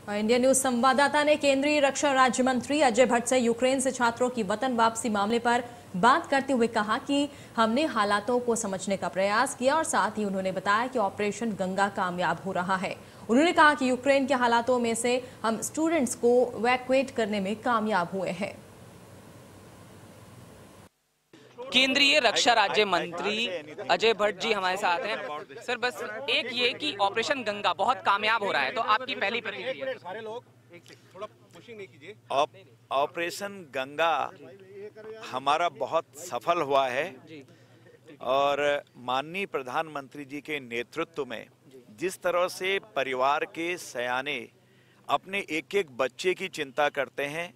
और India news संवाददाता ने केंद्रीय रक्षा राज्य मंत्री अजय भट्ट से यूक्रेन से छात्रों की वतन वापसी मामले पर बात करते हुए कहा कि हमने हालातों को समझने का प्रयास किया और साथ ही उन्होंने बताया कि ऑपरेशन गंगा कामयाब हो रहा है। उन्होंने कहा कि यूक्रेन के हालातों में से हम स्टूडेंट्स को इवैक्यूएट करने में कामयाब हुए हैं। केंद्रीय रक्षा राज्य मंत्री अजय भट्ट जी हमारे साथ हैं। सर, बस एक ये कि ऑपरेशन गंगा बहुत कामयाब हो रहा है, तो आपकी पहली प्रतिक्रिया? ऑपरेशन गंगा हमारा बहुत सफल हुआ है और माननीय प्रधानमंत्री जी के नेतृत्व में जिस तरह से परिवार के सयाने अपने एक एक बच्चे की चिंता करते हैं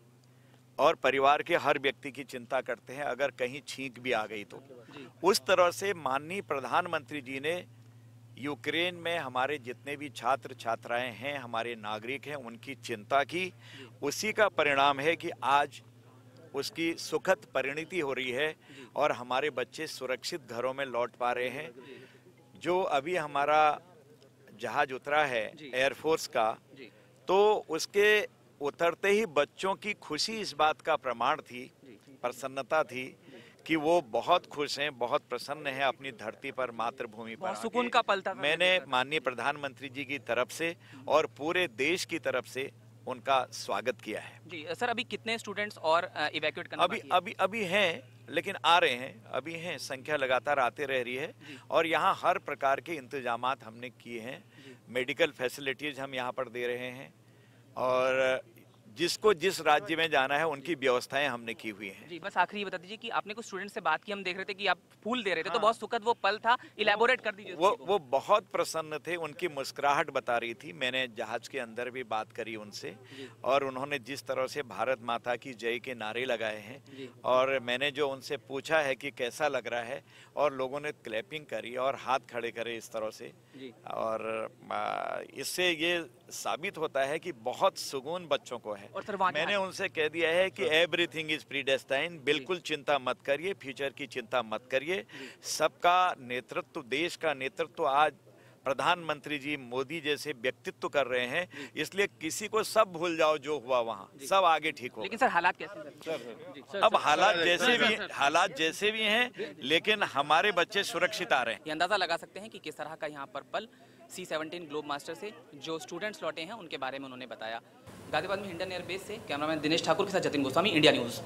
और परिवार के हर व्यक्ति की चिंता करते हैं अगर कहीं छींक भी आ गई तो, उस तरह से माननीय प्रधानमंत्री जी ने यूक्रेन में हमारे जितने भी छात्र छात्राएं हैं, हमारे नागरिक हैं, उनकी चिंता की। उसी का परिणाम है कि आज उसकी सुखद परिणति हो रही है और हमारे बच्चे सुरक्षित घरों में लौट पा रहे हैं। जो अभी हमारा जहाज उतरा है एयरफोर्स का, तो उसके उतरते ही बच्चों की खुशी इस बात का प्रमाण थी, प्रसन्नता थी कि वो बहुत खुश हैं, बहुत प्रसन्न हैं अपनी धरती पर, मातृभूमि पर। सुकून का पल था। मैंने माननीय प्रधानमंत्री जी की तरफ से और पूरे देश की तरफ से उनका स्वागत किया है। जी सर, अभी कितने स्टूडेंट्स और इवैक्यूएट करना बाकी है? अभी हैं, लेकिन आ रहे हैं, अभी हैं, संख्या लगातार आते रह रही है और यहाँ हर प्रकार के इंतजामात हमने किए हैं। मेडिकल फैसिलिटीज हम यहाँ पर दे रहे हैं और जिसको जिस राज्य में जाना है उनकी व्यवस्थाएं हमने की हुई हैं। जी, बस आखिरी बता दीजिए कि आपने कुछ स्टूडेंट से बात की, हम देख रहे थे कि आप फूल दे रहे थे, तो बहुत सुखद वो पल था, इलैबोरेट कर दीजिए। वो बहुत प्रसन्न थे, उनकी मुस्कुराहट बता रही थी। मैंने जहाज के अंदर भी बात करी उनसे और उन्होंने जिस तरह से भारत माता की जय के नारे लगाए हैं और मैंने जो उनसे पूछा है कि कैसा लग रहा है और लोगों ने क्लैपिंग करी और हाथ खड़े करे इस तरह से, और इससे ये साबित होता है कि बहुत सुकून बच्चों को है। और मैंने उनसे कह दिया है कि एवरीथिंग इज प्रीडेस्टाइन्ड, बिल्कुल चिंता मत करिए, फ्यूचर की चिंता मत करिए। सबका नेतृत्व, देश का नेतृत्व आज प्रधानमंत्री जी मोदी जैसे व्यक्तित्व कर रहे हैं, इसलिए किसी को सब भूल जाओ जो हुआ वहाँ, सब आगे ठीक हो। लेकिन सर हालात कैसे? अब हालात जैसे भी हैं, लेकिन हमारे बच्चे सुरक्षित आ रहे हैं। ये अंदाजा लगा सकते हैं कि किस तरह का यहाँ पर पल C-17 ग्लोब मास्टर से जो स्टूडेंट्स लौटे हैं उनके बारे में उन्होंने बताया। गाजियाबाद में हिंडन एयरबेस से कैमरामैन दिनेश ठाकुर के साथ जतिन गोस्वामी, इंडिया न्यूज़।